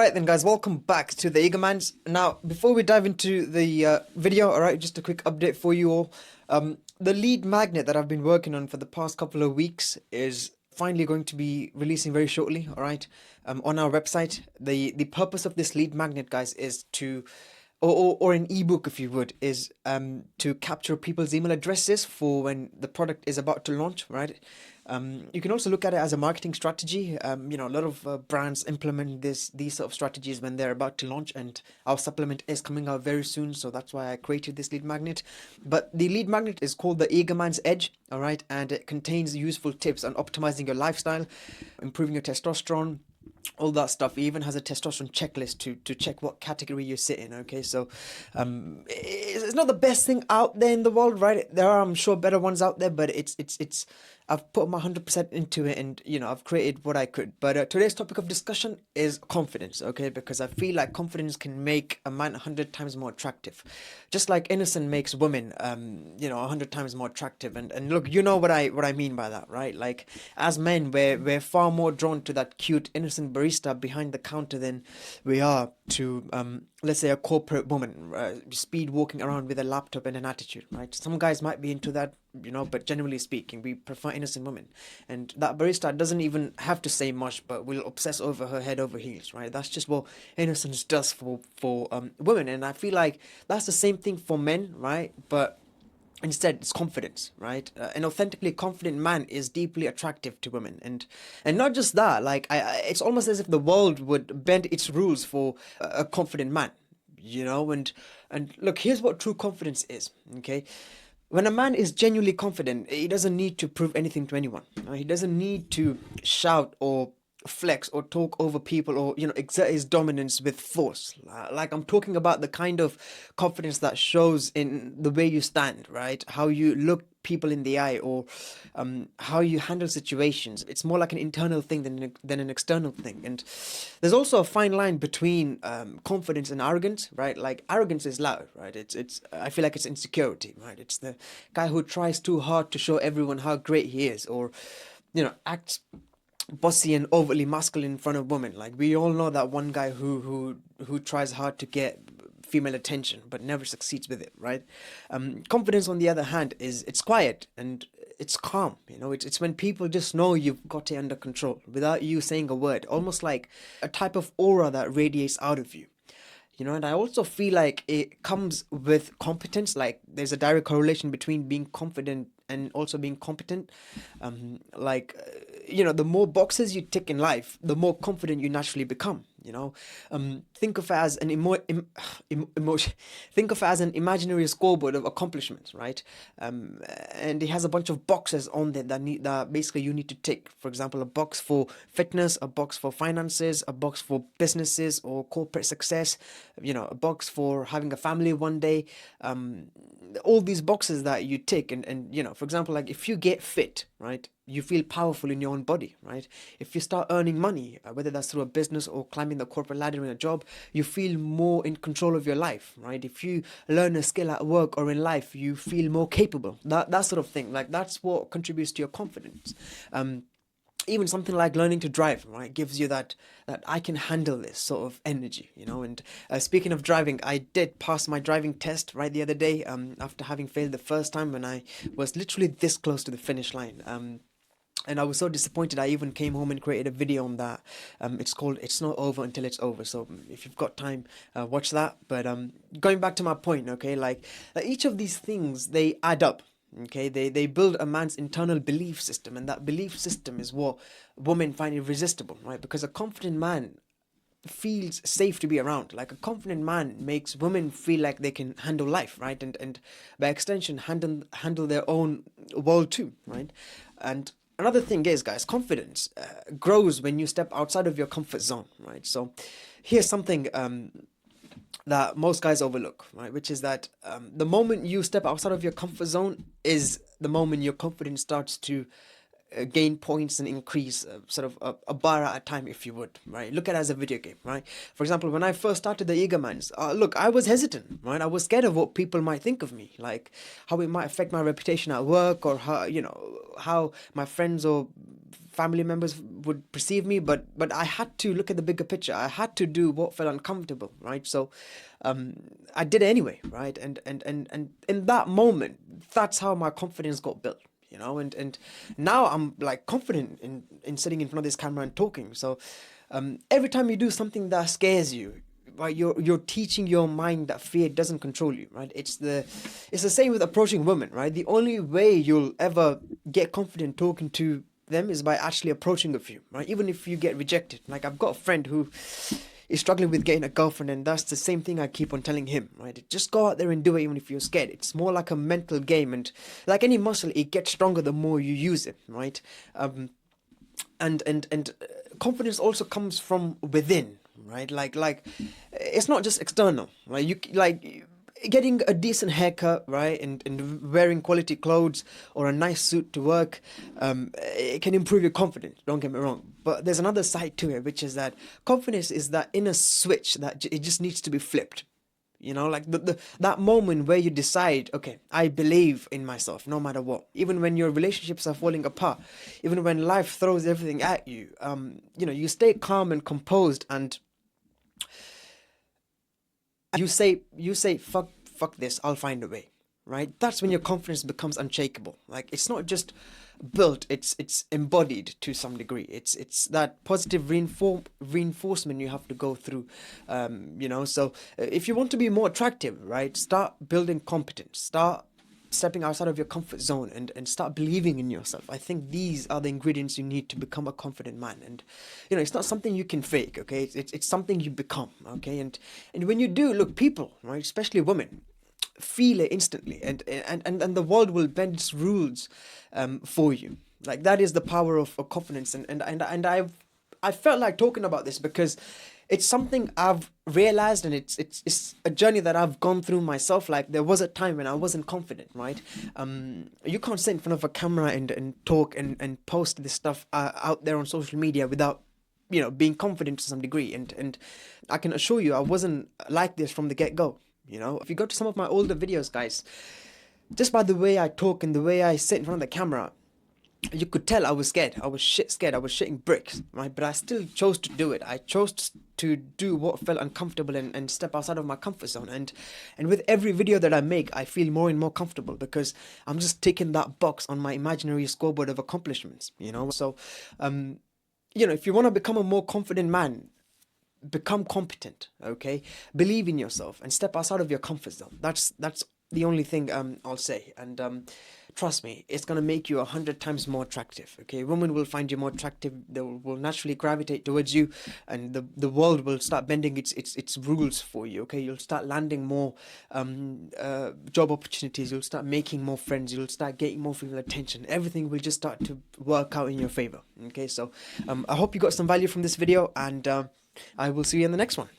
Alright then guys, welcome back to the Eagermans. Now, before we dive into the video, alright, just a quick update for you all. The lead magnet that I've been working on for the past couple of weeks is finally going to be releasing very shortly, alright, on our website. The purpose of this lead magnet, guys, is to or an ebook if you would, is to capture people's email addresses for when the product is about to launch, right? You can also look at it as a marketing strategy. A lot of brands implement these sort of strategies when they're about to launch, and our supplement is coming out very soon, so that's why I created this lead magnet. But the lead magnet is called the Eagerman's Edge, all right, and it contains useful tips on optimizing your lifestyle, improving your testosterone, all that stuff. It even has a testosterone checklist to check what category you sit in. Okay, so it's not the best thing out there in the world, right? There are, I'm sure, better ones out there, but it's I've put my 100% into it, and I've created what I could. But today's topic of discussion is confidence, okay? Because I feel like confidence can make a man 100 times more attractive, just like innocence makes women 100 times more attractive. And look, you know what I mean by that, right? Like, as men, we're far more drawn to that cute innocent barista behind the counter than we are to let's say a corporate woman speed walking around with a laptop and an attitude, right? Some guys might be into that, but generally speaking, we prefer innocent women. And that barista doesn't even have to say much, but will obsess over her head over heels, right? That's just what innocence does for women. And I feel like that's the same thing for men, right? But instead, it's confidence, right? An authentically confident man is deeply attractive to women, and not just that. Like, it's almost as if the world would bend its rules for a confident man, And look, here's what true confidence is. Okay, when a man is genuinely confident, he doesn't need to prove anything to anyone. He doesn't need to shout or flex or talk over people, or exert his dominance with force. Like, I'm talking about the kind of confidence that shows in the way you stand, right? How you look people in the eye, or how you handle situations. It's more like an internal thing than an external thing. And there's also a fine line between confidence and arrogance, right? Like, arrogance is loud, right? It's I feel like it's insecurity, right? It's the guy who tries too hard to show everyone how great he is, or acts bossy and overly masculine in front of women. Like, we all know that one guy who tries hard to get female attention but never succeeds with it, right? Confidence, on the other hand, it's quiet and it's calm. It's when people just know you've got it under control without you saying a word, almost like a type of aura that radiates out of you. And I also feel like it comes with competence. Like, there's a direct correlation between being confident and also being competent. The more boxes you tick in life, the more confident you naturally become. Think of it as an think of it as an imaginary scoreboard of accomplishments, right? And it has a bunch of boxes on there that basically you need to tick. For example, a box for fitness, a box for finances, a box for businesses or corporate success, a box for having a family one day. All these boxes that you tick, and for example, like, if you get fit, right, you feel powerful in your own body, right? If you start earning money, whether that's through a business or climbing the corporate ladder in a job, you feel more in control of your life, right? If you learn a skill at work or in life, you feel more capable. That sort of thing. Like, that's what contributes to your confidence. Even something like learning to drive, right, gives you that I can handle this sort of energy, And speaking of driving, I did pass my driving test right the other day, after having failed the first time, when I was literally this close to the finish line. And I was so disappointed, I even came home and created a video on that. It's called "It's Not Over Until It's Over." So if you've got time, watch that. But going back to my point, okay, like each of these things, they add up. Okay, they build a man's internal belief system, and that belief system is what women find irresistible, right? Because a confident man feels safe to be around. Like, a confident man makes women feel like they can handle life, right? And by extension, handle their own world too, right? And another thing is, guys, confidence grows when you step outside of your comfort zone, right? So here's something that most guys overlook, right? Which is that the moment you step outside of your comfort zone is the moment your confidence starts to gain points and increase, sort of a bar at a time, if you would, right? Look at it as a video game, right? For example, when I first started the Eagermans, look, I was hesitant, right? I was scared of what people might think of me, like how it might affect my reputation at work, or how my friends or family members would perceive me, but I had to look at the bigger picture. I had to do what felt uncomfortable, right? So I did it anyway, right? And in that moment, that's how my confidence got built, you know. And now I'm like confident in sitting in front of this camera and talking. So every time you do something that scares you, right, you're teaching your mind that fear doesn't control you, right? It's the same with approaching women, right? The only way you'll ever get confident talking to them is by actually approaching a few, right? Even if you get rejected. Like, I've got a friend who is struggling with getting a girlfriend, and that's the same thing I keep on telling him, right? Just go out there and do it, even if you're scared. It's more like a mental game, and like any muscle, it gets stronger the more you use it, right? And confidence also comes from within, right? Like it's not just external, right? You like getting a decent haircut, right, and wearing quality clothes or a nice suit to work, it can improve your confidence, don't get me wrong. But there's another side to it, which is that confidence is that inner switch that it just needs to be flipped. You know, like that moment where you decide, okay, I believe in myself no matter what. Even when your relationships are falling apart, even when life throws everything at you, you know, you stay calm and composed, and you say fuck this, I'll find a way, right? That's when your confidence becomes unshakable. Like, it's not just built, it's embodied to some degree. It's that positive reinforcement you have to go through, you know. So if you want to be more attractive, right, start building competence, start stepping outside of your comfort zone, and start believing in yourself. I think these are the ingredients you need to become a confident man. And you know, it's not something you can fake, okay? It's something you become, okay? And when you do, look, people, right, especially women, feel it instantly, and the world will bend its rules for you. Like, that is the power of confidence. And I felt like talking about this because it's something I've realized, and it's a journey that I've gone through myself. Like, there was a time when I wasn't confident, right? You can't sit in front of a camera and talk and post this stuff out there on social media without, you know, being confident to some degree. And I can assure you, I wasn't like this from the get-go. You know, if you go to some of my older videos, guys, just by the way I talk and the way I sit in front of the camera, you could tell I was scared. I was shit scared. I was shitting bricks, right? But I still chose to do it. I chose to do what felt uncomfortable and step outside of my comfort zone. And with every video that I make, I feel more and more comfortable because I'm just ticking that box on my imaginary scoreboard of accomplishments, you know? So, you know, if you want to become a more confident man, become competent, okay? Believe in yourself and step outside of your comfort zone. That's the only thing I'll say. And trust me, it's gonna make you 100 times more attractive, okay? Women will find you more attractive. They will naturally gravitate towards you, and the world will start bending its rules for you, okay? You'll start landing more job opportunities. You'll start making more friends. You'll start getting more female attention. Everything will just start to work out in your favor, okay? So I hope you got some value from this video, and I will see you in the next one.